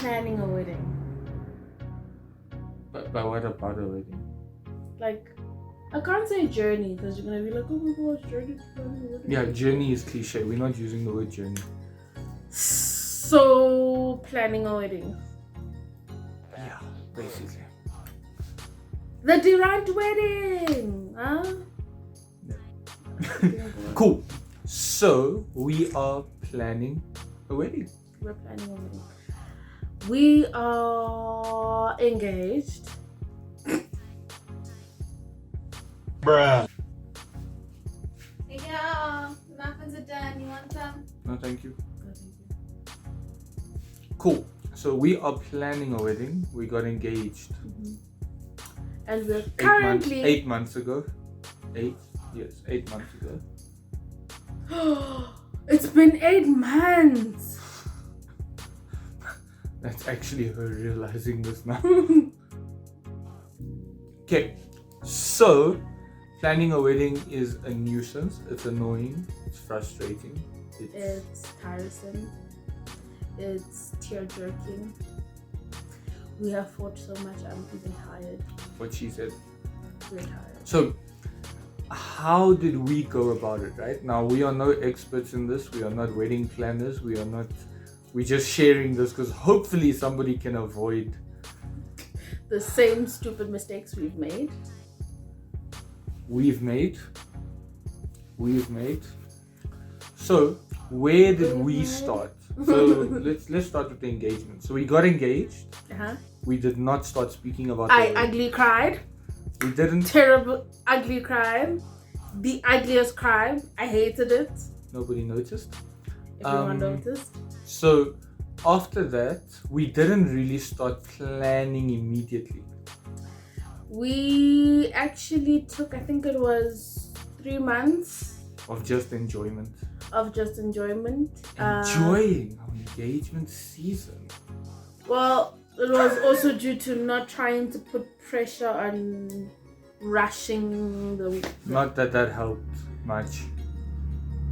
planning a wedding. But what about a wedding? Like, I can't say journey because you're gonna be like, oh my gosh, journey to planning a wedding. Yeah, journey is cliche. We're not using the word journey. So, planning a wedding. Yeah, basically. The Durant wedding! Huh? Cool. So, we are planning a wedding. We're planning a wedding. We are engaged. Bruh. Yeah, the muffins are done. You want some? No, thank you. Cool. So, we are planning a wedding. We got engaged. Mm-hmm. And we're currently 8 months ago. 8 months ago. It's been 8 months. That's actually her realizing this now. Okay, so planning a wedding is a nuisance. It's annoying. It's frustrating. It's tiresome. It's tear-jerking. We have fought so much. I'm even tired. What she said. We're tired. So, how did we go about it, right? Now, we are no experts in this. We are not wedding planners. We're just sharing this because hopefully somebody can avoid the same stupid mistakes we've made. We've made. So, where did we start? So, let's start with the engagement. So, we got engaged. Uh-huh. We did not start speaking about I ugly cried. We didn't. Terrible, ugly crime. The ugliest crime. I hated it. Nobody noticed. Everyone noticed. So after that, we didn't really start planning immediately. We actually took, I think it was 3 months Of just enjoyment. Enjoying our engagement season. Well, it was also due to not trying to put pressure on rushing the Not that helped much.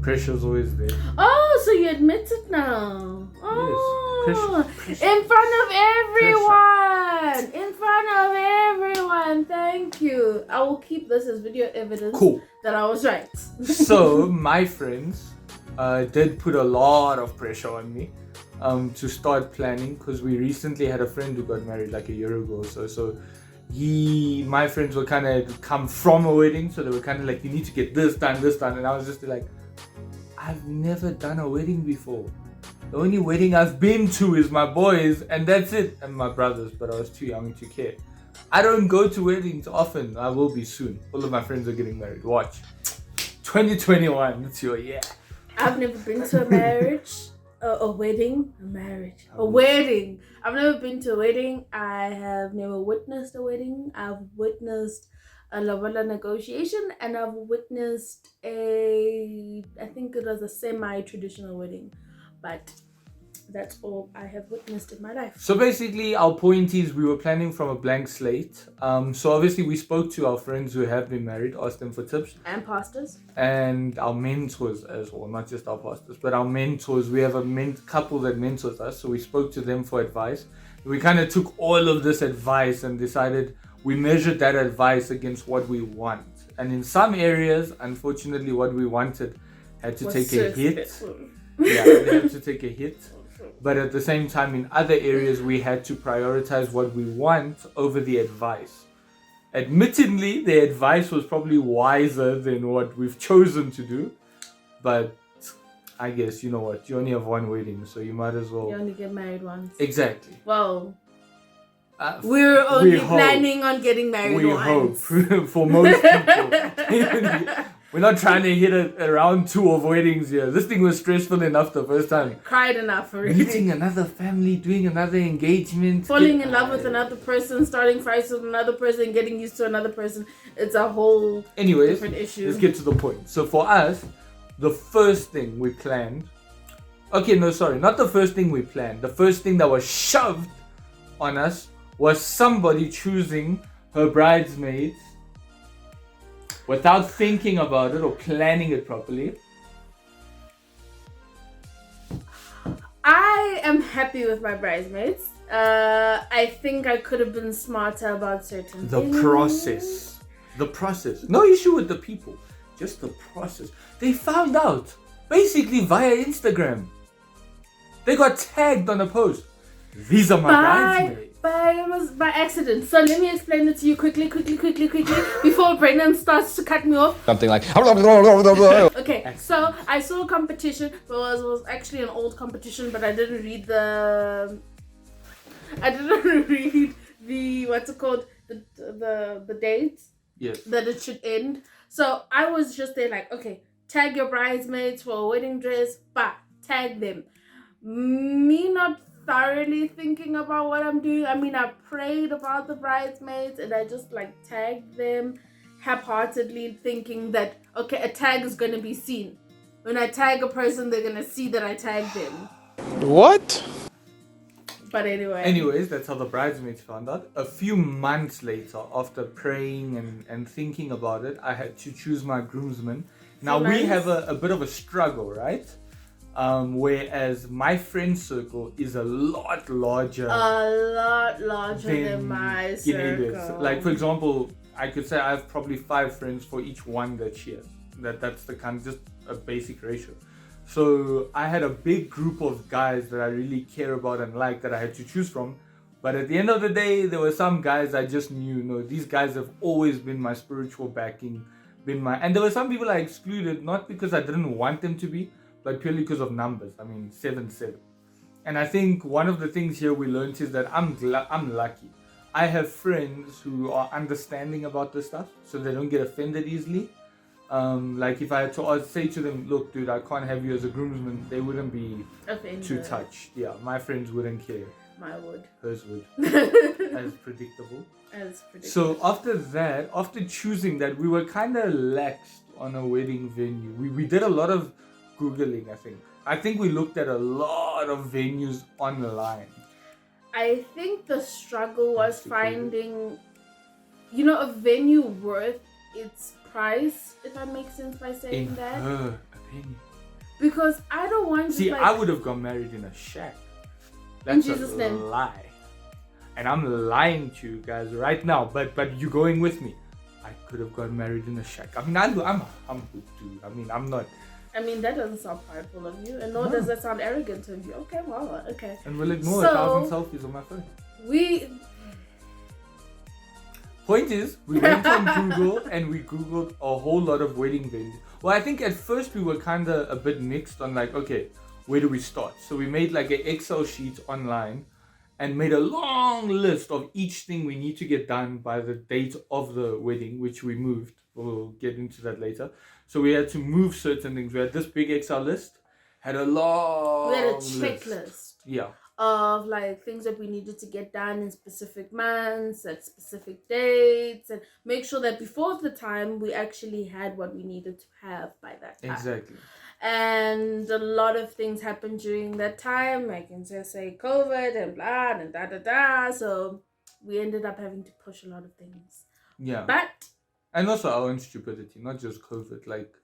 Pressure's always there. Oh, so you admit it now. Oh, Yes. Pressure. In front of everyone. In front of everyone. Thank you. I will keep this as video evidence that I was right. So my friends did put a lot of pressure on me to start planning because we recently had a friend who got married like a year ago or so. So my friends were kind of come from a wedding, so they were kind of like, you need to get this done, and I was just like, I've never done a wedding before. The only wedding I've been to is my boys, and that's it, and my brothers, but I was too young to care. I don't go to weddings often. I will be soon. All of my friends are getting married. Watch. 2021, it's your year. I've never been to a marriage. A wedding. I've never been to a wedding. I have never witnessed a wedding. I've witnessed a lobola negotiation, and I've witnessed I think it was a semi-traditional wedding, but that's all I have witnessed in my life. So basically, our point is we were planning from a blank slate. So obviously we spoke to our friends who have been married, asked them for tips. And pastors. And our mentors as well, not just our pastors, but our mentors. We have a couple that mentors us, so we spoke to them for advice. We kind of took all of this advice and decided we measured that advice against what we want. And in some areas, unfortunately, what we wanted had to take a hit. Yeah, we had to take a hit. But at the same time, in other areas, we had to prioritize what we want over the advice. Admittedly, the advice was probably wiser than what we've chosen to do. But I guess, you know what, you only have one wedding, so you might as well... You only get married once. Exactly. Well... we're only planning on getting married once. We hope. For most people. We're not trying to hit a round 2 of weddings here. This thing was stressful enough the first time. Cried enough already. Meeting another family, doing another engagement. Falling in love with another person, starting fights with another person, getting used to another person. It's a whole different issue. Let's get to the point. So for us, the first thing we planned... Okay, no, sorry. Not the first thing we planned. The first thing that was shoved on us was somebody choosing her bridesmaids without thinking about it or planning it properly. I am happy with my bridesmaids. I think I could have been smarter about certain The things. process. The process. No issue with the people. Just the process. They found out. Basically via Instagram. They got tagged on a post. These are my bridesmaids. It was by accident. So let me explain it to you quickly, before Brendan starts to cut me off. Something like Okay, so I saw a competition. It was actually an old competition, but I didn't read the what's it called, the dates. Yes. That it should end. So I was just there like, okay, tag your bridesmaids for a wedding dress, but tag them. Me not thoroughly thinking about what I'm doing. I mean, I prayed about the bridesmaids and I just like tagged them half-heartedly, thinking that, okay, a tag is going to be seen. When I tag a person, they're going to see that I tagged them. what? But anyway. Anyways, that's how the bridesmaids found out. A few months later, after praying and thinking about it, I had to choose my groomsmen. Now, we have a bit of a struggle, right? Whereas my friend circle is a lot larger. Than my circle. Like, for example, I could say I have probably 5 friends for each one that she has. That's the kind of just a basic ratio. So I had a big group of guys that I really care about and like that I had to choose from. But at the end of the day, there were some guys I just knew, no, these guys have always been my spiritual backing, and there were some people I excluded, not because I didn't want them to be, but purely because of numbers. I mean, 7-7. And I think one of the things here we learned is that I'm lucky. I have friends who are understanding about this stuff, so they don't get offended easily. Like if I had to say to them, look, dude, I can't have you as a groomsman, they wouldn't be offended. too touched. Yeah, my friends wouldn't care. My would. Hers would. As predictable. So after choosing that, we were kind of laxed on a wedding venue. We did a lot of Googling, I think we looked at a lot of venues online. I think the struggle was finding, a venue worth its price, if that makes sense by saying in that. Her opinion. Because I don't want to. I would have got married in a shack. That's in Jesus' a name. lie. And I'm lying to you guys right now, but you're going with me. I could have got married in a shack. I mean, I'm a humble dude. I mean, I'm not. I mean, that doesn't sound prideful of you, and nor does that sound arrogant of you. Okay, well, okay. And we'll ignore 1,000 selfies on my phone. Point is, we went on Google and we Googled a whole lot of wedding venues. Well, I think at first we were kind of a bit mixed on like, okay, where do we start? So we made like an Excel sheet online and made a long list of each thing we need to get done by the date of the wedding, which we moved. We'll get into that later. So we had to move certain things. We had this big Excel list, had a long We had a checklist. Yeah. Of like things that we needed to get done in specific months at specific dates, and make sure that before the time we actually had what we needed to have by that time. Exactly. And a lot of things happened during that time. I can just say COVID and blah and da. So we ended up having to push a lot of things. Yeah. But and also our own stupidity, not just COVID, like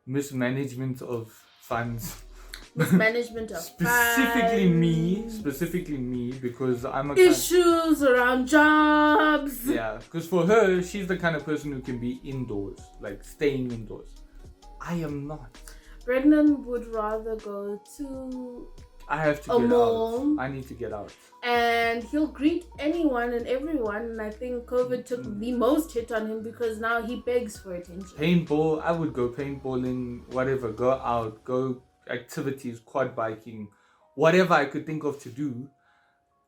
mismanagement of funds. Mismanagement of specifically me, because I'm a issues around jobs. Yeah, because for her, she's the kind of person who can be indoors, like staying indoors. I am not. Brendan would rather go to I have to get out. I need to get out. And he'll greet anyone and everyone. And I think COVID took the most hit on him because now he begs for attention. Paintball, I would go paintballing, whatever, go out, go activities, quad biking, whatever I could think of to do,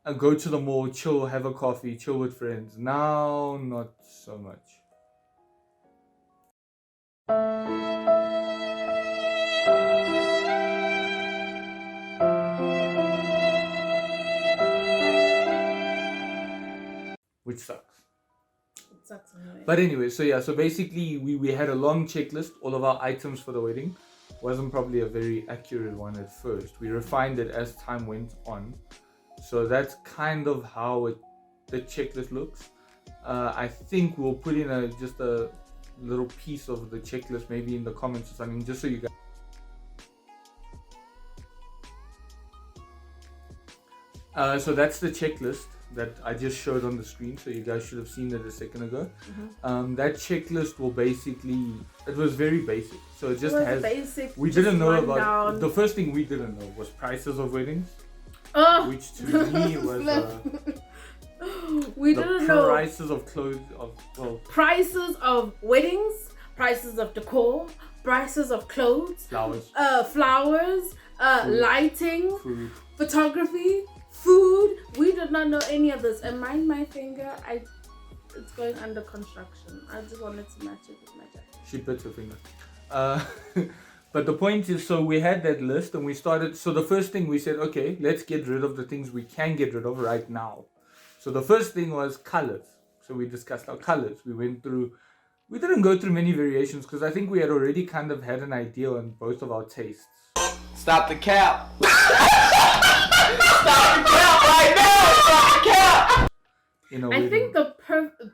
and go to the mall, chill, have a coffee, chill with friends. Now, not so much. Which sucks. It sucks anyway. But anyway, so basically we had a long checklist, all of our items for the wedding. Wasn't probably a very accurate one at first. We refined it as time went on. So that's kind of how the checklist looks. I think we'll put in just a little piece of the checklist maybe in the comments or something, just so you guys. So that's the checklist that I just showed on the screen. So you guys should have seen it a second ago. That checklist will basically, it was very basic. So it just has, basic. we didn't know about, down. the first thing we didn't know was prices of weddings. Which to me was we didn't know prices of clothes, prices of weddings, prices of decor, prices of clothes, flowers, lighting, food. Photography, food. We did not know any of this. And mind my finger, it's going under construction. I just wanted to match it with my jacket. She bit her finger. But the point is, so we had that list and we started. So the first thing we said, okay, let's get rid of the things we can get rid of right now. So the first thing was colors. So we discussed our colors. We didn't go through many variations because I think we had already kind of had an idea on both of our tastes. Stop the cap. Stop the cap right now. Stop the cap. I think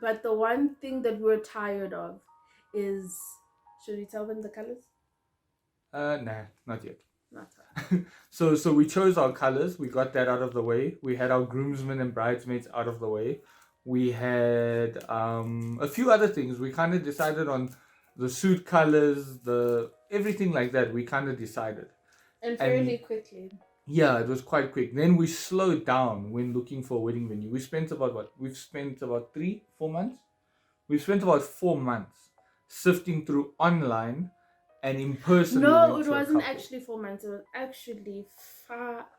but the one thing that we're tired of is, should we tell them the colors? Nah, not yet. Not yet. So we chose our colors. We got that out of the way. We had our groomsmen and bridesmaids out of the way. We had a few other things. We kind of decided on the suit colors, everything like that. We kind of decided. And fairly quickly. Yeah, it was quite quick. Then we slowed down when looking for a wedding venue. We spent about what? We've spent about 3-4 months. We've spent about 4 months sifting through online and in person. No, it wasn't actually 4 months. It was actually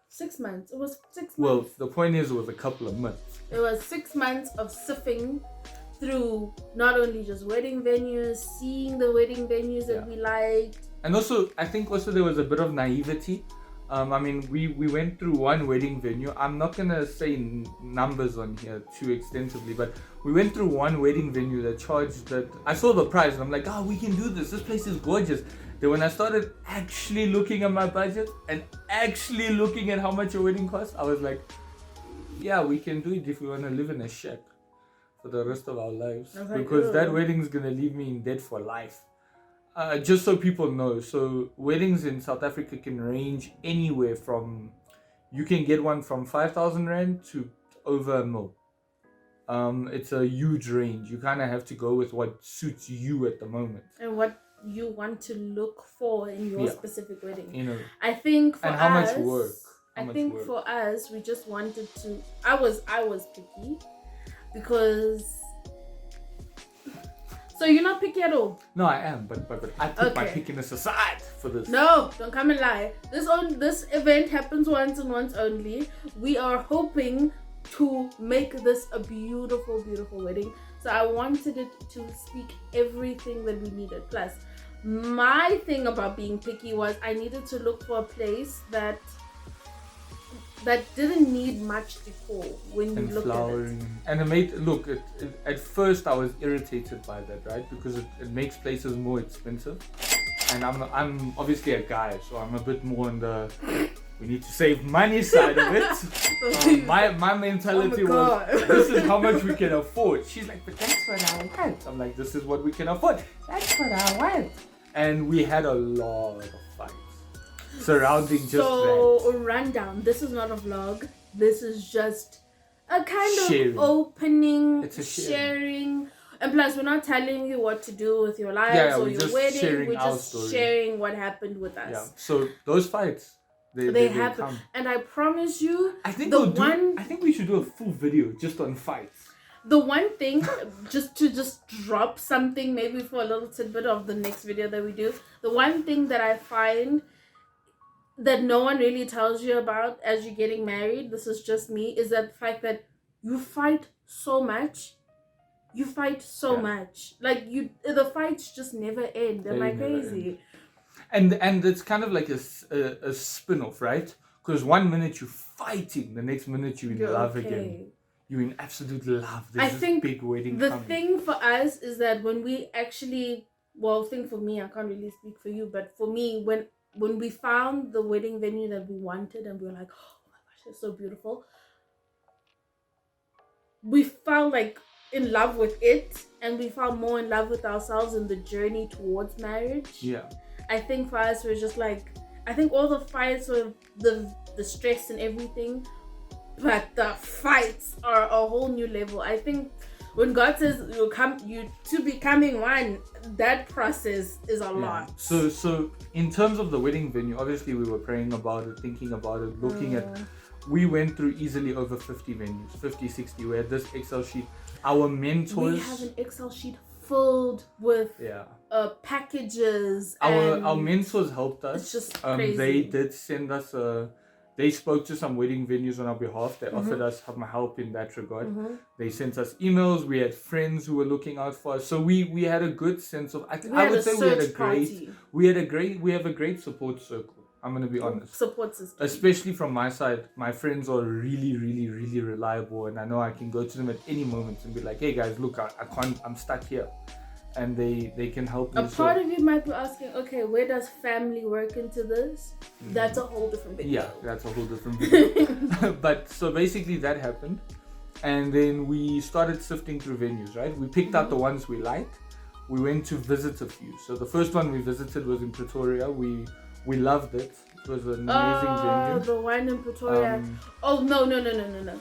6 months. It was 6 months. Well, the point is, it was a couple of months. It was 6 months of sifting through not only just wedding venues, seeing the wedding venues that we liked. And also, I think also there was a bit of naivety. I mean, we went through one wedding venue. I'm not going to say numbers on here too extensively, but we went through one wedding venue that charged that. I saw the price and I'm like, oh, we can do this. This place is gorgeous. Then when I started actually looking at my budget and actually looking at how much a wedding costs, I was like, yeah, we can do it if we want to live in a shack for the rest of our lives. Because that wedding is going to leave me in debt for life. Just so people know, so weddings in South Africa can range anywhere from, you can get one from 5,000 Rand to over $1 million. It's a huge range. You kind of have to go with what suits you at the moment. And what you want to look for in your specific wedding. You know. I think for and how us, much work. For us, we just wanted to, I was picky because... So you're not picky at all? No, I am, but I put my pickiness aside for this. No, don't come and lie. This event happens once and once only. We are hoping to make this a beautiful, beautiful wedding. So I wanted it to speak everything that we needed. Plus, my thing about being picky was I needed to look for a place that didn't need much decor when you look at it. And it made, look, at first I was irritated by that, right? Because it makes places more expensive. And I'm obviously a guy, so I'm a bit more on the, we need to save money side of it. My mentality was, this is how much we can afford. She's like, but that's what I want. I'm like, this is what we can afford. That's what I want. And we had a lot of fights surrounding just that. So, rundown. This is not a vlog. This is just a kind of opening, it's a sharing. And plus, we're not telling you what to do with your lives or your wedding. We're just sharing what happened with us. Yeah. So those fights, they happen. Come. And I promise you, I think we should do a full video just on fights. The one thing, just to drop something maybe for a little tidbit of the next video that we do. The one thing that I find that no one really tells you about as you're getting married, this is just me, is that the fact that you fight so much. You fight so much. Like the fights just never end. Am I crazy? And it's kind of like a spin-off, right? Because 1 minute you're fighting, the next minute you're in love again. You're in absolute love. There's this big wedding coming. The thing for us is that when we actually, thing for me, I can't really speak for you, but for me, when we found the wedding venue that we wanted and we were like, oh my gosh, it's so beautiful. We felt like in love with it, and we felt more in love with ourselves in the journey towards marriage. Yeah. I think for us, we're just like, I think all the fights or the stress and everything but the fights are a whole new level. I think when God says you to becoming one, that process is a lot. So in terms of the wedding venue, obviously we were praying about it, thinking about it, looking at. We went through easily over 50 venues, 50, 60. We had this Excel sheet. Our mentors. We have an Excel sheet filled with packages. Our mentors helped us. It's just crazy. They did send us they spoke to some wedding venues on our behalf. They offered us some help in that regard. They sent us emails. We had friends who were looking out for us. So we had a good sense of. I would say we have a great support circle. I'm gonna be honest. Support system. Especially from my side, my friends are really, really, really reliable, and I know I can go to them at any moment and be like, "Hey guys, look, I can't. I'm stuck here," and they can help me. A part of you might be asking, okay, where does family work into this? That's a whole different video. Yeah, that's a whole different video. But so basically that happened, and then we started sifting through venues. Right, we picked out the ones we liked. We went to visit a few. So the first one we visited was in Pretoria. We loved it. It was an amazing venue. The one in Pretoria. No.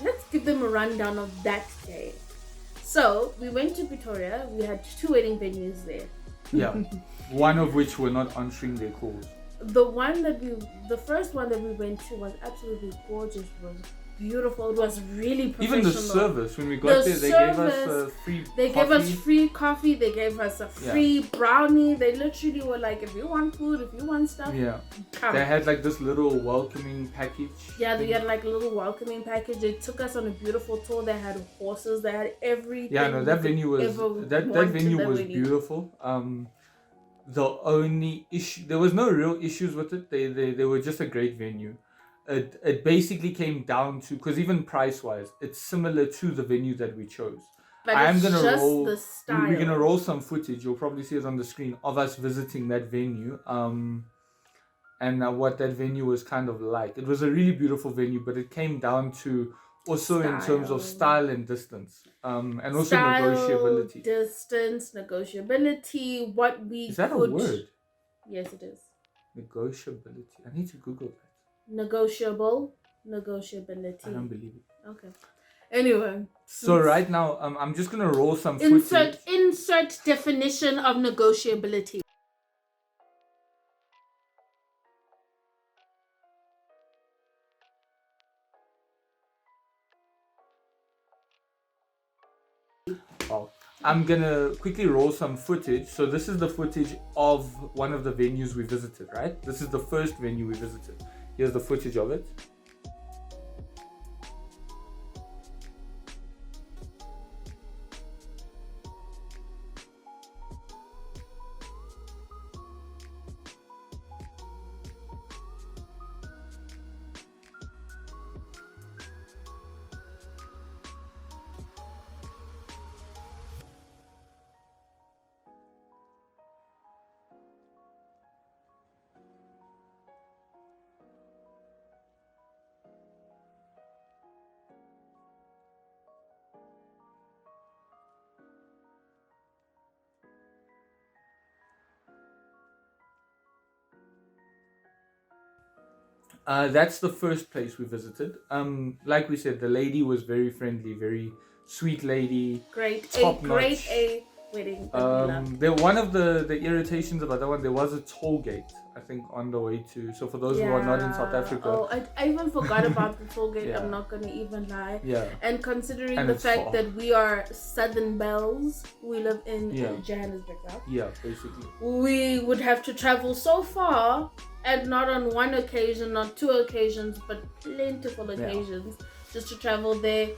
Let's give them a rundown of that day. So, we went to Pretoria. We had 2 wedding venues there. Yeah. One of which were not answering their calls. The first one that we went to was absolutely gorgeous. It was beautiful. It was really professional. Even the service, when we got there, they gave us free coffee. They gave us free coffee. They gave us a free brownie. They literally were like, if you want food, if you want stuff, come. They had like this little welcoming package. Yeah, they had like a little welcoming package. They took us on a beautiful tour. They had horses. They had everything. Yeah, no, that venue was beautiful. The only issue, there was no real issues with it. They were just a great venue. It basically came down to, because even price wise, it's similar to the venue that we chose. But We're gonna roll some footage. You'll probably see it on the screen of us visiting that venue. And what that venue was kind of like. It was a really beautiful venue, but it came down to also in terms of style and distance, and also negotiability. Distance, negotiability. What we is that a word? Yes, it is. Negotiability. I need to Google that. Negotiability. I don't believe it. Okay. Anyway. So right now, I'm just gonna roll some footage. Insert definition of negotiability. Well, I'm gonna quickly roll some footage. So this is the footage of one of the venues we visited, right? This is the first venue we visited. Here's the footage of it. That's the first place we visited. Like we said, the lady was very friendly, very sweet lady. Great top-notch. A wedding. There one of the irritations about that one, there was a toll gate, I think, on the way to. So for those who are not in South Africa. Oh, I even forgot about the toll gate. I'm not gonna even lie. Yeah. And considering the fact that we are Southern Belles, we live in Johannesburg now. Yeah, basically. We would have to travel so far, and not on one occasion, not 2 occasions, but plentiful occasions, just to travel there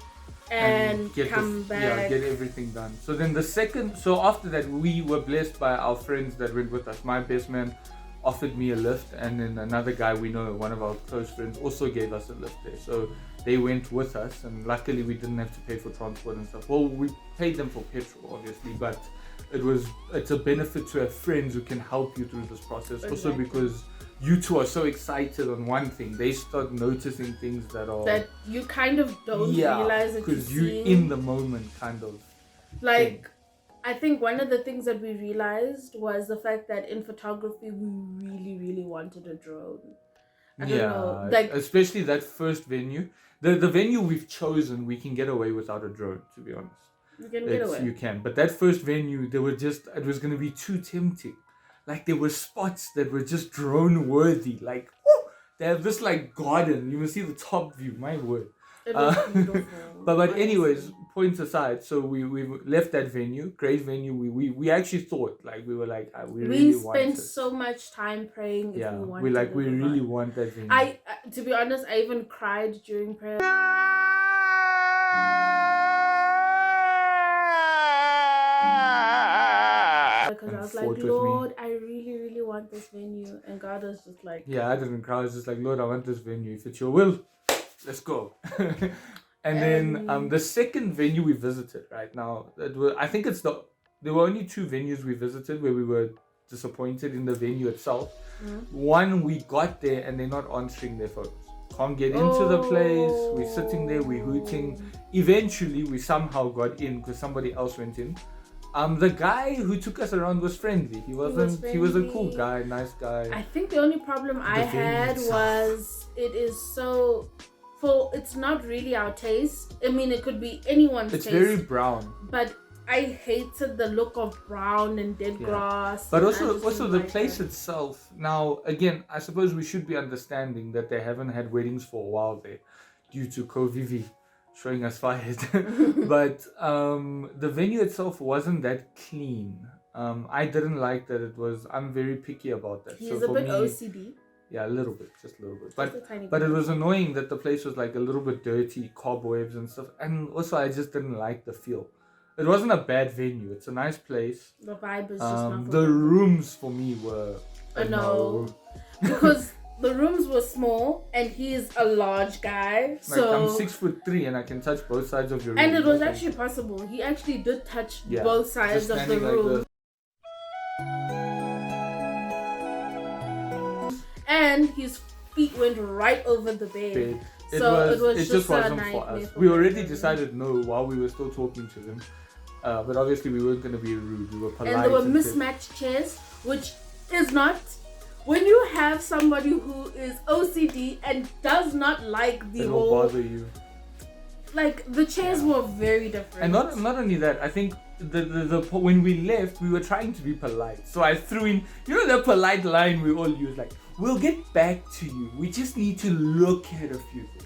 and come back. Yeah, get everything done. So then after that, we were blessed by our friends that went with us. My best man offered me a lift, and then another guy we know, one of our close friends, also gave us a lift there. So they went with us, and luckily we didn't have to pay for transport and stuff. Well, we paid them for petrol, obviously, but it's a benefit to have friends who can help you through this process. Exactly. Also because you two are so excited on one thing, they start noticing things that you kind of don't realize that because you're in the moment, kind of. Like, I think one of the things that we realized was the fact that in photography we really, really wanted a drone. I don't know, like especially that first venue. The venue we've chosen, we can get away without a drone, to be honest. You can get away. You can. But that first venue, it was going to be too tempting. Like, there were spots that were just drone worthy. Like, woo, they have this like garden. You will see the top view, my word. It was beautiful. But anyways, points aside, so we left that venue, great venue. We actually thought, like, we were like, we really want spent it. so much time praying. Yeah, if we wanted we really want that venue. To be honest, I even cried during prayer. Because I was like, Lord, I really, really want this venue. And God was just like... Yeah, I didn't cry. I was just like, Lord, I want this venue. If it's your will, let's go. And then the second venue we visited right now, there were only 2 venues we visited where we were disappointed in the venue itself. One, we got there and they're not answering their phones. Can't get into the place. We're sitting there, we're hooting. Eventually, we somehow got in because somebody else went in. The guy who took us around was friendly. He was a cool guy, nice guy. I think the only problem I had was it's not really our taste. I mean, it could be anyone's taste. It's very brown. But I hated the look of brown and dead grass. But also the place itself. Now, again, I suppose we should be understanding that they haven't had weddings for a while there due to COVID showing us fired. But the venue itself wasn't that clean. I didn't like that it was. I'm very picky about that. He's a bit OCD. Yeah, a little bit, just a little bit. But it was annoying that the place was like a little bit dirty, cobwebs and stuff. And also, I just didn't like the feel. It wasn't a bad venue. It's a nice place. The vibe is just not. The rooms for me were no, because the rooms were small and he's a large guy. So I'm 6'3" and I can touch both sides of your room. And it was actually possible. He actually did touch both sides of the room. And his feet went right over the bed. It just wasn't for us. We already decided no while we were still talking to them. But obviously we weren't going to be rude. We were polite. And there were mismatched chairs, which is not... When you have somebody who is OCD and does not like the whole... It will bother you. Like, the chairs were very different. And not only that, I think the when we left, we were trying to be polite. So I threw in, the polite line we all use, like, we'll get back to you. We just need to look at a few things.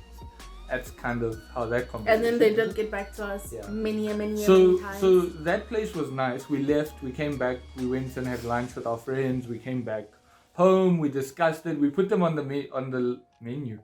That's kind of how that conversation. And then they did get back to us many times. So that place was nice. We left, we came back, we went and had lunch with our friends. We came back home, we discussed it. We put them on the menu.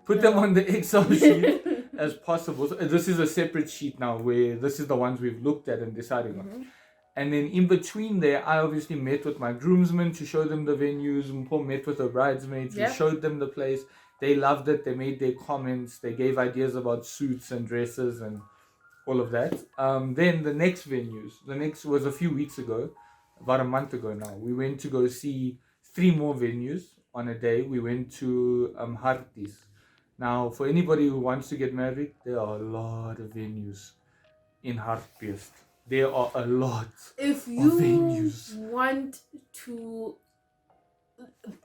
Put them on the Excel sheet as possible. So this is a separate sheet now where this is the ones we've looked at and decided on. And then in between there, I obviously met with my groomsmen to show them the venues. Mpo met with the bridesmaids. We showed them the place. They loved it. They made their comments. They gave ideas about suits and dresses and all of that. Then the next venues. The next was a few weeks ago, about a month ago now. We went to go see 3 more venues on a day. We went to Hartis. Now, for anybody who wants to get married, there are a lot of venues in Hartbeest. There are a lot if of you venues. Want to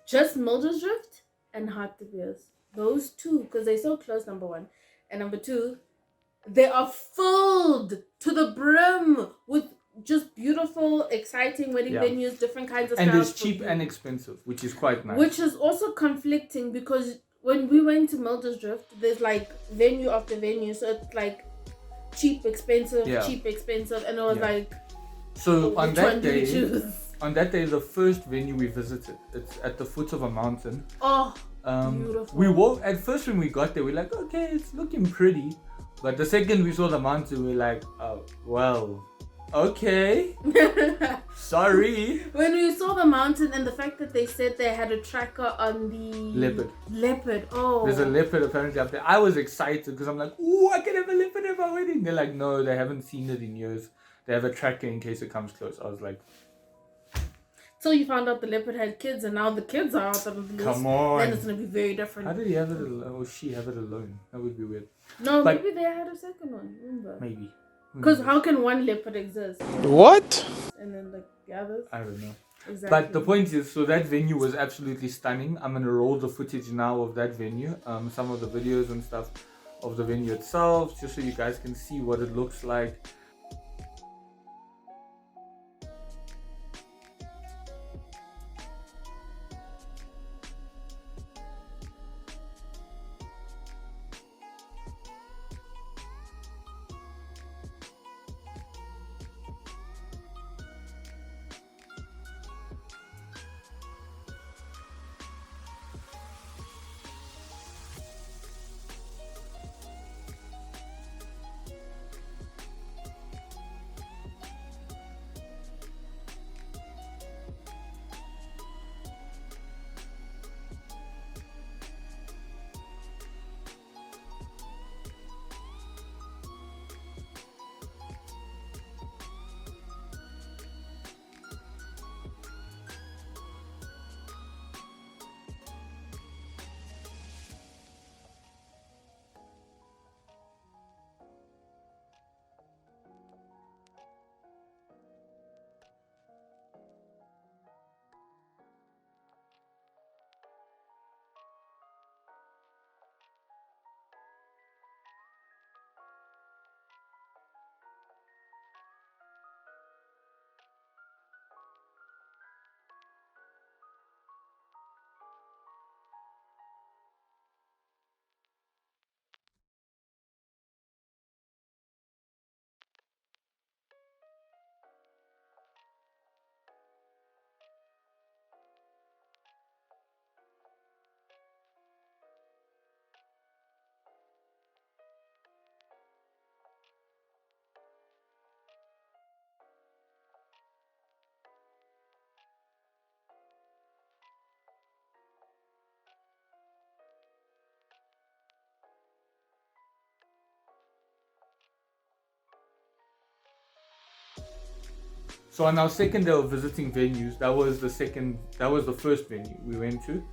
just Mildersdrift and Hartbeest, those 2, because they're so close, number 1. And number 2, they are filled to the brim with just beautiful, exciting wedding venues, different kinds of stuff. And it's cheap and expensive, which is quite nice. Which is also conflicting because when we went to Mildersdrift, there's like venue after venue, so it's like cheap, expensive, and it was like. So on that day, the first venue we visited, it's at the foot of a mountain. Oh, beautiful. We walked at first when we got there. We're like, okay, it's looking pretty, but the second we saw the mountain, we're like, oh, well. Okay. Sorry. When we saw the mountain and the fact that they said they had a tracker on the leopard. Oh. There's a leopard apparently up there. I was excited because I'm like, ooh, I can have a leopard at my wedding. They're like, no, they haven't seen it in years. They have a tracker in case it comes close. I was like, so you found out the leopard had kids and now the kids are out of the loose. Come on. Then it's going to be very different. How did he have it alone? Or she have it alone? That would be weird. No, but maybe they had a second one. Remember? Maybe. Because how can one leopard exist? What? And then like the others? I don't know. Exactly. But the point is, so that venue was absolutely stunning. I'm going to roll the footage now of that venue. Some of the videos and stuff. of the venue itself, just so you guys can see what it looks like. So on our second day of visiting venues, that was the first venue we went to.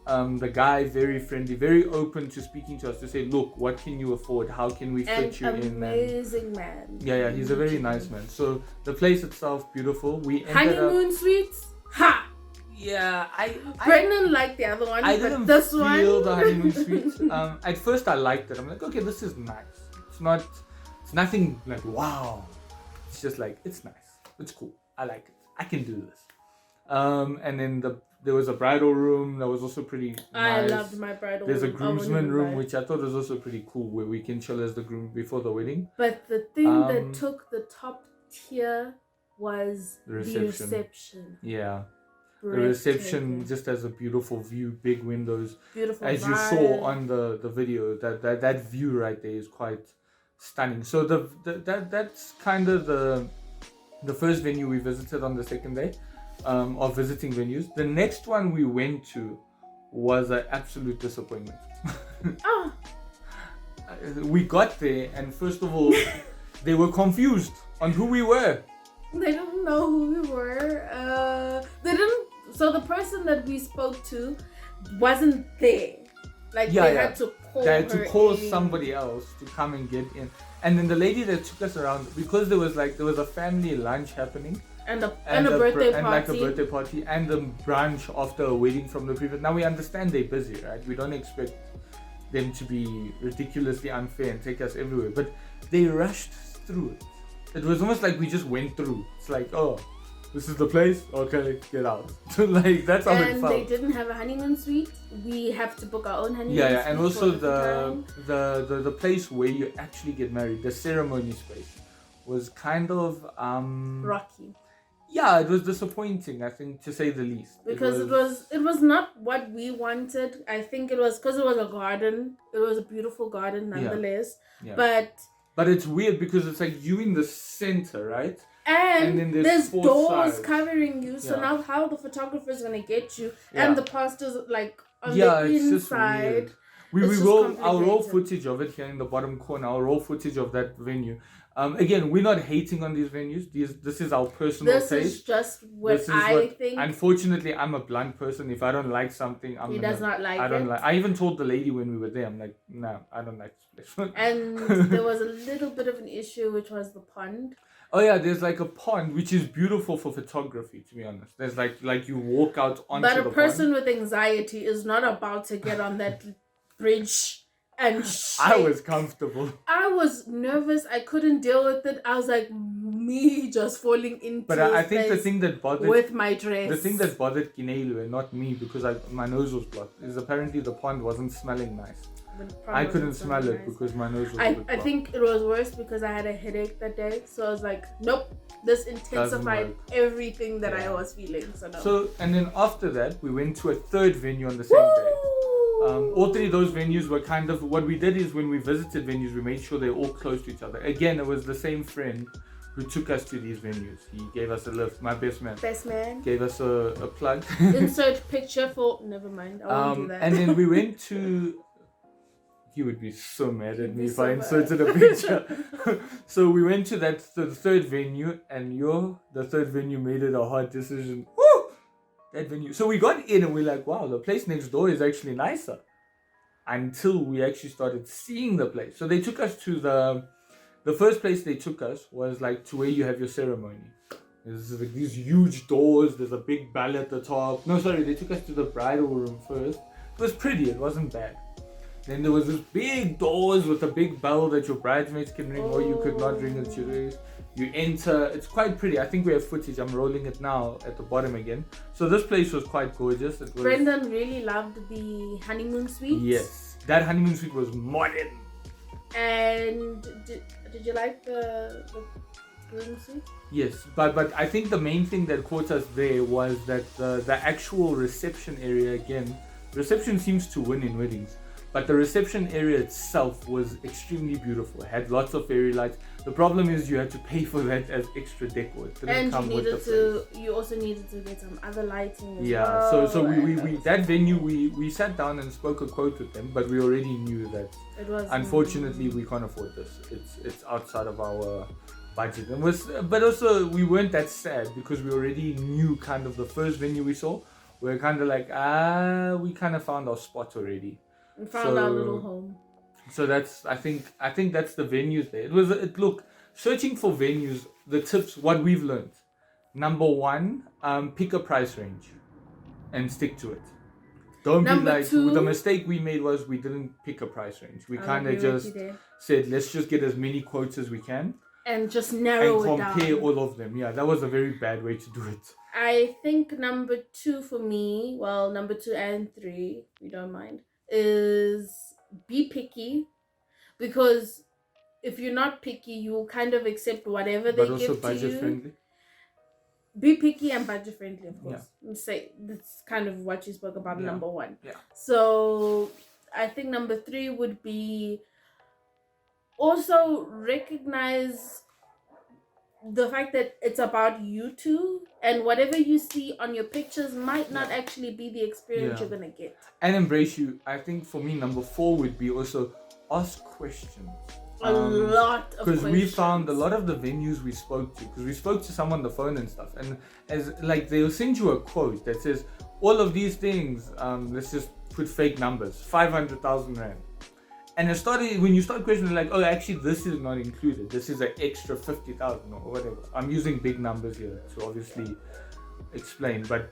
The guy, very friendly, very open to speaking to us, to say, look, what can you afford? How can we fit you in? Amazing man. Yeah, he's a very nice man. So the place itself, beautiful. We ended Honeymoon suites? Ha! Yeah, Brendan liked the other one, I but didn't this feel one... the honeymoon suite. At first I liked it. I'm like, okay, this is nice. It's nothing like wow. It's just like, it's nice. It's cool. I like it. I can do this. And then there was a bridal room that was also pretty nice. I loved my bridal There's a room. groomsman room, which I thought was also pretty cool, where we can chill as the groom before the wedding. But the thing that took the top tier was the reception. Yeah. The reception just has a beautiful view, big windows. Beautiful as vibe. You saw on the video, that view right there is quite stunning. So that's kind of the first venue we visited on the second day of visiting venues. The next one we went to was an absolute disappointment. Oh. We got there, and first of all, they were confused on who we were. They didn't know who we were. They didn't. So the person that we spoke to wasn't there. Like they had to call. They had to call in. somebody else to come and get in. And then the lady that took us around, because there was a family lunch happening. And a birthday party. And like a birthday party and a brunch after a wedding from the previous. Now we understand they're busy, right? We don't expect them to be ridiculously unfair and take us everywhere. But they rushed through it. It was almost like we just went through. It's like, oh, this is the place? Okay, get out. Like, that's how it felt. And they didn't have a honeymoon suite. We have to book our own honeymoon suite. Yeah, and also the place where you actually get married, the ceremony space, was kind of rocky. Yeah, it was disappointing, I think, to say the least. Because it was not what we wanted. I think it was because it was a garden. It was a beautiful garden nonetheless. Yeah. But it's weird because it's like you in the center, right? And then there's doors sides. covering you. So now how the photographer is going to get you. Yeah. And the pastor's like on the inside. We will, I'll roll footage of it here in the bottom corner. I'll roll footage of that venue. Again, we're not hating on these venues. This is our personal taste. This is just what I think. Unfortunately, I'm a blunt person. If I don't like something, he does not like it. I even told the lady when we were there, I'm like, no, I don't like this place. And there was a little bit of an issue, which was the pond. Oh yeah, there's like a pond, which is beautiful for photography, to be honest. There's like you walk out onto the pond. But a person with anxiety is not about to get on that bridge and I shit. was comfortable. I was nervous. I couldn't deal with it. I was like me just falling into But I think the space thing that bothered with my dress. the thing that bothered Kineilu and not me, because my nose was blocked, is apparently the pond wasn't smelling nice. I couldn't smell it because my nose was a bit I blocked. think it was worse because I had a headache that day. So I was like, nope, this intensified work. everything that I Yeah. was feeling. So no. So, and then after that, we went to a third venue on the same day. All three of those venues were kind of, what we did is when we visited venues, we made sure they're all close to each other. Again, it was the same friend who took us to these venues. He gave us a lift, my best man. Best man. Gave us a plug. Insert picture for, never mind, I won't do that. And then we went to, he would be so mad at me if I so inserted a picture. So we went to the third venue, and the third venue made it a hard decision. Woo! That venue. So we got in and we're like, wow, the place next door is actually nicer. Until we actually started seeing the place. So they took us to the first place they took us was like to where you have your ceremony. There's like these huge doors, there's a big bell at the top. No, sorry, they took us to the bridal room first. It was pretty, it wasn't bad. Then there was this big doors with a big bell that your bridesmaids can ring or you could not ring it. You enter, it's quite pretty. I think we have footage, I'm rolling it now at the bottom again. So this place was quite gorgeous. It was, Brendan really loved the honeymoon suite. yes, that honeymoon suite was modern. And did you like the groom suite? Yes, but I think the main thing that caught us there was that the actual reception area, again, reception seems to win in weddings, but the reception area itself was extremely beautiful. It had lots of fairy lights. The problem is you had to pay for that as extra decor. It didn't And come you with the needed place. you also needed to get some other lighting as Yeah, well. so we and that venue we sat down and spoke a quote with them, but we already knew that it was unfortunately we can't afford this. It's outside of our budget, and but also we weren't that sad because we already knew kind of the first venue we saw. We were kind of like we kind of found our spot already. We found our little home. So that's I think that's the venues there. Look, searching for venues, the tips, what we've learned. Number one, pick a price range and stick to it. Don't Number be like, two, the mistake we made was we didn't pick a price range. We kind of just said, let's just get as many quotes as we can and just narrow and it down. compare all of them. Yeah, that was a very bad way to do it. I think number two for me, well, number 2 and 3, we don't mind, is be picky, because if you're not picky, you will kind of accept whatever they But also give to budget you. friendly. Be picky and budget friendly, of course. Yeah. Say that's kind of what you spoke about. Yeah. Number 1. Yeah. So I think number 3 would be also recognize the fact that it's about you two, and whatever you see on your pictures might not actually be the experience Yeah. you're gonna get. And embrace you. I think for me, number 4 would be also ask questions. A lot of Because we questions. found a lot of the venues we spoke to, because we spoke to someone on the phone and stuff, and as like they'll send you a quote that says all of these things, let's just put fake numbers, 500,000 rand. And it started when you start questioning, like, oh, actually, this is not included. This is an extra 50,000 or whatever. I'm using big numbers here to obviously explain, but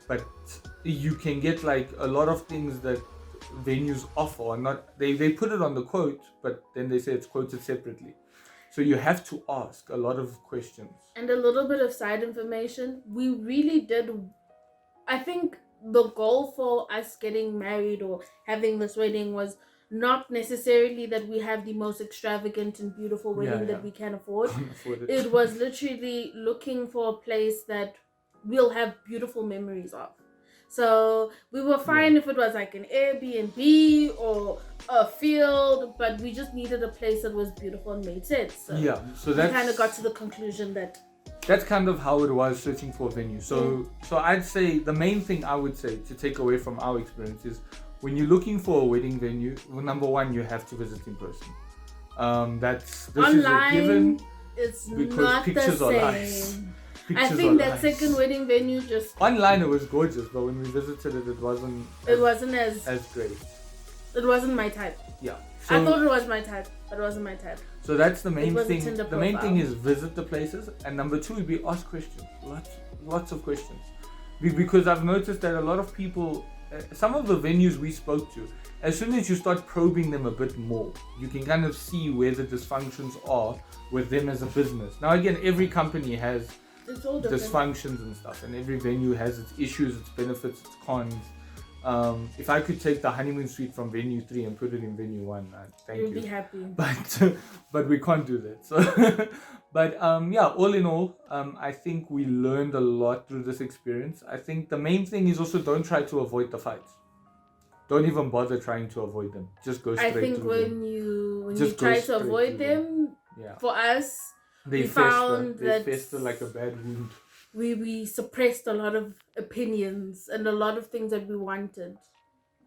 you can get like a lot of things that venues offer or not. They put it on the quote, but then they say it's quoted separately. So you have to ask a lot of questions. And a little bit of side information. We really did. I think the goal for us getting married or having this wedding was not necessarily that we have the most extravagant and beautiful wedding that we can afford. It was literally looking for a place that we'll have beautiful memories of. So we were fine if it was like an Airbnb or a field, but we just needed a place that was beautiful and made sense. So so we that's kind of got to the conclusion that's kind of how it was searching for a venue. So I'd say the main thing I would say to take away from our experience is when you're looking for a wedding venue, well, number 1, you have to visit in person. This online, is a given. it's because not pictures the are same. nice. I Pictures think are that nice. second wedding venue just Online it was gorgeous, but when we visited it, it wasn't as great. It wasn't my type. Yeah. I thought it was my type, but it wasn't my type. So that's the main was a thing. Tinder The main profile. thing is visit the places, and number 2 would be ask questions. Lots of questions, because I've noticed that a lot of people, some of the venues we spoke to, as soon as you start probing them a bit more, you can kind of see where the dysfunctions are with them as a business. Now again, every company has It's all different. dysfunctions and stuff, and every venue has its issues, its benefits, its cons. If I could take the honeymoon suite from venue 3 and put it in venue 1, thank You'll you. be happy. But we can't do that. So but yeah, all in all, I think we learned a lot through this experience. I think the main thing is also don't try to avoid the fights. Don't even bother trying to avoid them. Just go straight I think through when them. you Just go try to straight avoid through them, Yeah. for us, They we fester. found They that fester like a bad wound. we suppressed a lot of opinions and a lot of things that we wanted.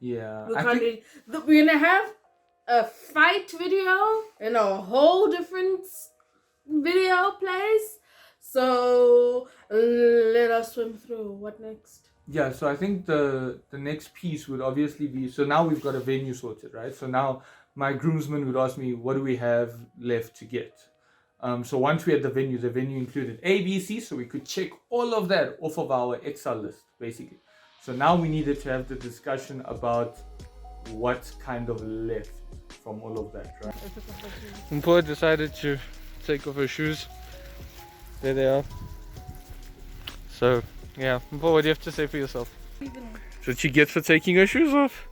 Yeah. We I can't think, we're gonna have a fight video in a whole different video place. So let us swim through. What next? yeah, so I think the next piece would obviously be, so now we've got a venue sorted, right? So now my groomsmen would ask me, what do we have left to get? So once we had the venue included A, B, C, so we could check all of that off of our Excel list, basically. So now we needed to have the discussion about what's kind of left from all of that, right? Mpho decided to take off her shoes. There they are. So, yeah. Mpho, what do you have to say for yourself? So she gets for taking her shoes off.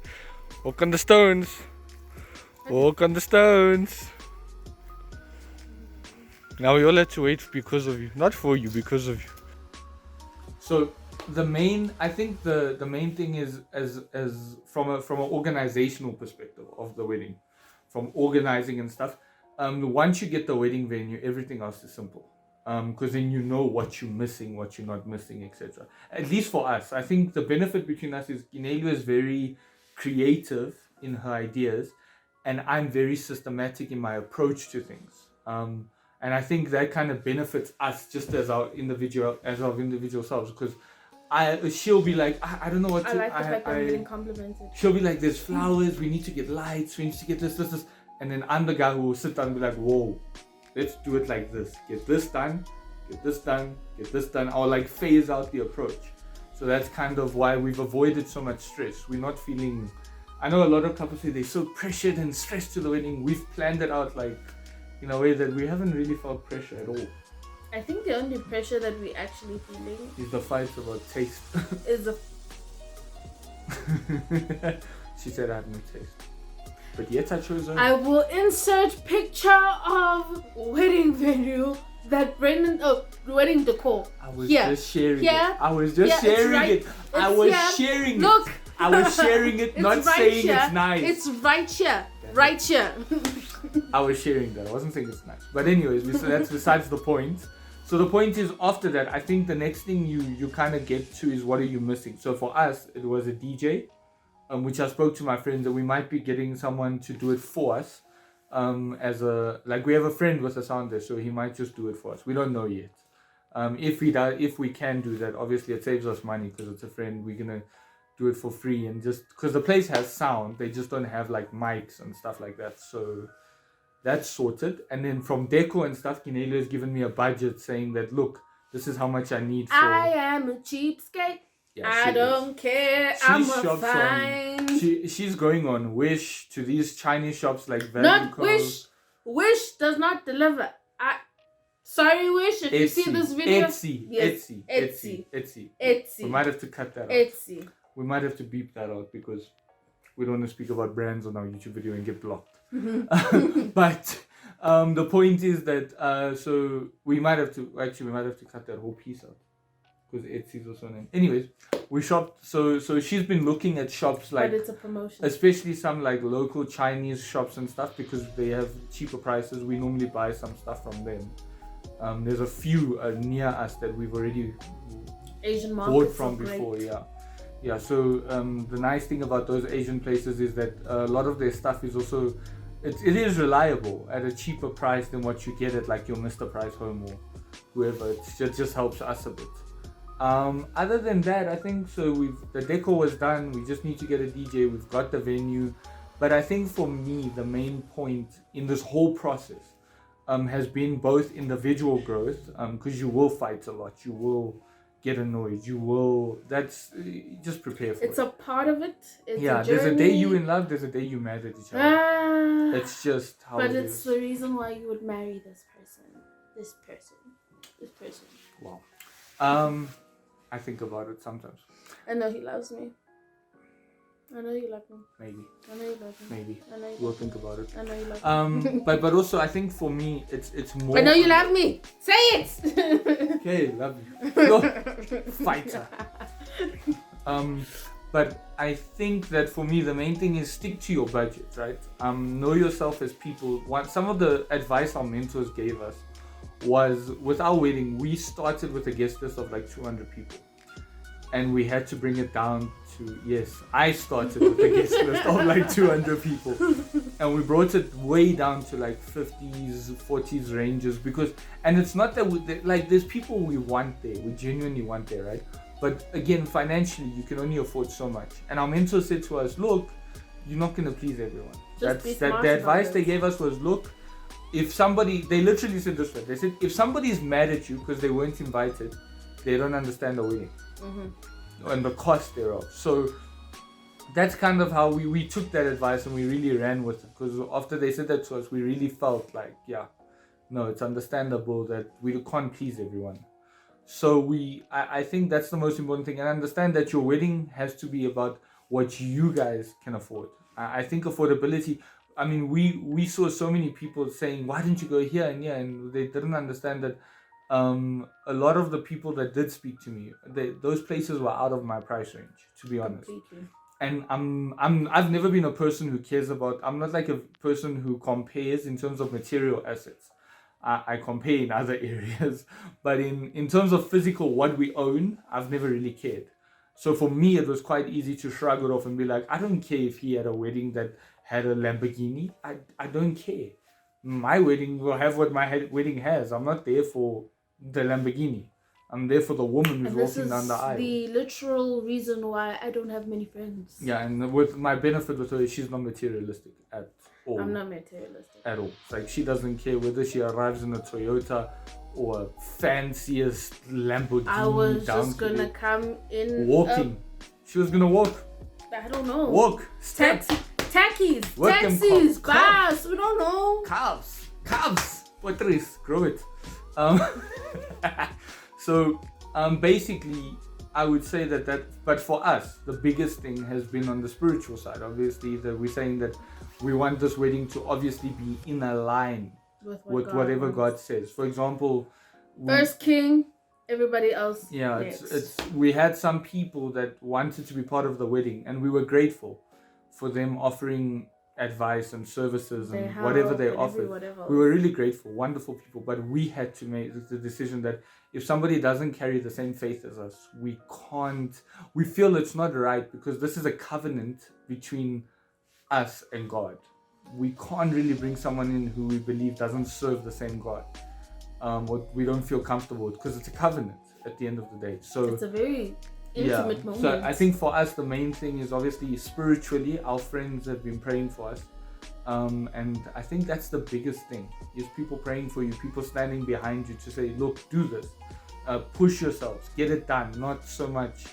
Walk on the stones. Walk on the stones. Now we all had to wait because of you. Not for you, because of you. So I think the main thing is as from an organizational perspective of the wedding, from organizing and stuff. Once you get the wedding venue, everything else is simple. Because then you know what you're missing, what you're not missing, etc. At least for us, I think the benefit between us is Ginelu is very creative in her ideas, and I'm very systematic in my approach to things. And I think that kind of benefits us just as our individual selves, because she'll be like, I don't know what I to. like the fact that I'm getting complimented. She'll be like, there's flowers, we need to get lights, we need to get this, and then I'm the guy who will sit down and be like, whoa, let's do it like this. Get this done, get this done, get this done. I'll like phase out the approach. So that's kind of why we've avoided so much stress. We're not feeling. I know a lot of couples say they're so pressured and stressed to the wedding. We've planned it out like in a way that we haven't really felt pressure at all. I think the only pressure that we actually feeling Is the fights about taste. is the She said I have no taste. But yet I chose her. I will insert picture of wedding venue that Brendan wedding decor. I was Here. just sharing Here. it. I was just Yeah, it's sharing right- it. I it's was here. sharing Look. it. I was sharing it, It's not right saying here. it's nice. It's right here. Right here. I was sharing that. I wasn't saying it's nice. But anyways, that's besides the point. So the point is, after that, I think the next thing you kind of get to is what are you missing. So for us, it was a DJ, which I spoke to my friends that we might be getting someone to do it for us. We have a friend with a sounder, so he might just do it for us. We don't know yet. If we can do that, obviously it saves us money because it's a friend. We're gonna do it for free, and just because the place has sound, they just don't have like mics and stuff like that. So that's sorted. And then from deco and stuff, Kinelo has given me a budget saying that, look, this is how much I need for. I am a cheapskate. Yeah, I she don't care. She I'm a shops fine. She's going on Wish to these Chinese shops like Value Not Co. Wish. Wish does not deliver. Sorry, Wish, if you see this video. Etsy. Yes, We might have to cut that out. Etsy. We might have to beep that out because we don't want to speak about brands on our YouTube video and get blocked. But the point is that so we might have to cut that whole piece out because Etsy's also name. Anyways, we shopped. So she's been looking at shops like, but it's a promotion. especially some like local Chinese shops and stuff because they have cheaper prices. We normally buy some stuff from them. There's a few near us that we've already Asian bought markets from are great. before. Yeah. So the nice thing about those Asian places is that a lot of their stuff is also it is reliable at a cheaper price than what you get at like your Mr. Price Home or whoever. It just helps us a bit. Other than that, I think so. The deco was done. We just need to get a DJ. We've got the venue, but I think for me the main point in this whole process has been both individual growth, because you will fight a lot. You will get annoyed. You will. Just prepare for It's it. a part of it. It's Yeah, a there's a day journey. you in love. There's a day you mad at each other. Ah, It's just how but it it's is. the reason why you would marry this person. This person. This person. Wow. I think about it sometimes. I know he loves me. I know you love me. Maybe. I know you love me. Maybe. I know you We'll love me. think about it. I know you love me. But also I think for me it's more. I know you love me. Say it. Okay, love you. No, fighter. But I think that for me the main thing is stick to your budget, right? Know yourself as people. Some of the advice our mentors gave us was with our wedding, we started with a guest list of like 200 people. And we had to bring it down to, I started with a guest list of like 200 people. And we brought it way down to like 50s, 40s ranges and it's not that there's people we want there, we genuinely want there, right? But again, financially, you can only afford so much. And our mentor said to us, look, you're not going to please everyone. The advice they gave us was, look, if somebody, they literally said this way, they said, if somebody is mad at you because they weren't invited, they don't understand the wedding. And the cost thereof. So that's kind of how we took that advice and we really ran with it, because after they said that to us, we really felt like, it's understandable that we can't please everyone. So I think that's the most important thing, and understand that your wedding has to be about what you guys can afford. I think affordability, I mean, we saw so many people saying, why didn't you go here and here, and they didn't understand that a lot of the people that did speak to me, those places were out of my price range, to be honest. Completely. And I've never been a person who cares about. I'm not like a person who compares in terms of material assets. I compare in other areas, but in terms of physical, what we own, I've never really cared. So for me, it was quite easy to shrug it off and be like, I don't care if he had a wedding that had a Lamborghini. I don't care. My wedding will have what my wedding has. I'm not there for the Lamborghini. I'm there for the woman who's walking down the aisle. This is the literal reason why I don't have many friends. Yeah, and with my benefit with her, she's not materialistic at all. I'm not materialistic. At all. It's like she doesn't care whether she arrives in a Toyota or a fanciest Lamborghini. I was just gonna come in walking. She was gonna walk. I don't know. Walk. Step. Taxis, Carbs. bus. We don't know. Calves. Patrice, grow it. So basically I would say that but for us the biggest thing has been on the spiritual side. Obviously that we're saying that we want this wedding to obviously be in a line with whatever God says. For example, first king, everybody else. Yeah, it's we had some people that wanted to be part of the wedding, and we were grateful for them offering advice and services and whatever they offered. We were really grateful, wonderful people, but we had to make the decision that if somebody doesn't carry the same faith as us, we feel it's not right, because this is a covenant between us and God. We can't really bring someone in who we believe doesn't serve the same God, or we don't feel comfortable with, because it's a covenant at the end of the day. So it's a very intimate moment. So I think for us the main thing is obviously spiritually, our friends have been praying for us, and I think that's the biggest thing, is people praying for you, people standing behind you to say, look, do this, push yourselves, get it done, not so much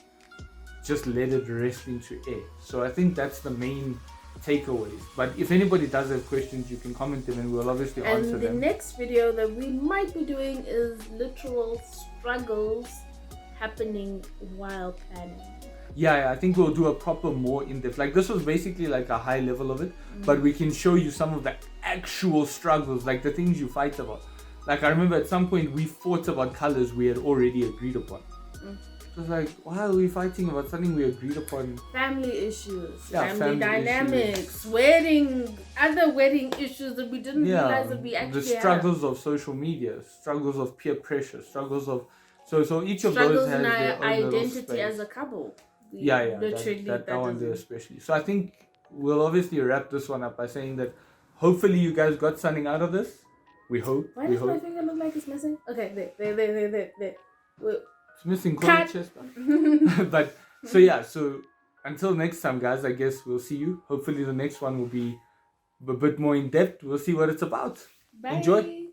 just let it rest into air. So I think that's the main takeaways. But if anybody does have questions, you can comment them and we'll obviously answer them. And the next video that we might be doing is literal struggles happening while planning. Yeah, I think we'll do a proper more in-depth, like this was basically like a high level of it, but we can show you some of the actual struggles, like the things you fight about. Like I remember at some point we fought about colors we had already agreed upon. It was like, why are we fighting about something we agreed upon? Family issues, family family dynamics, issues. Other wedding issues that we didn't realize that we actually the struggles of social media, struggles of peer pressure, struggles of so each of those has their own identity as a couple. That one there especially. So I think we'll obviously wrap this one up by saying that hopefully you guys got something out of this. We hope. Why does my finger look like it's missing? Okay, there. It's missing chest. But so until next time, guys, I guess we'll see you. Hopefully the next one will be a bit more in depth. We'll see what it's about. Bye. Enjoy.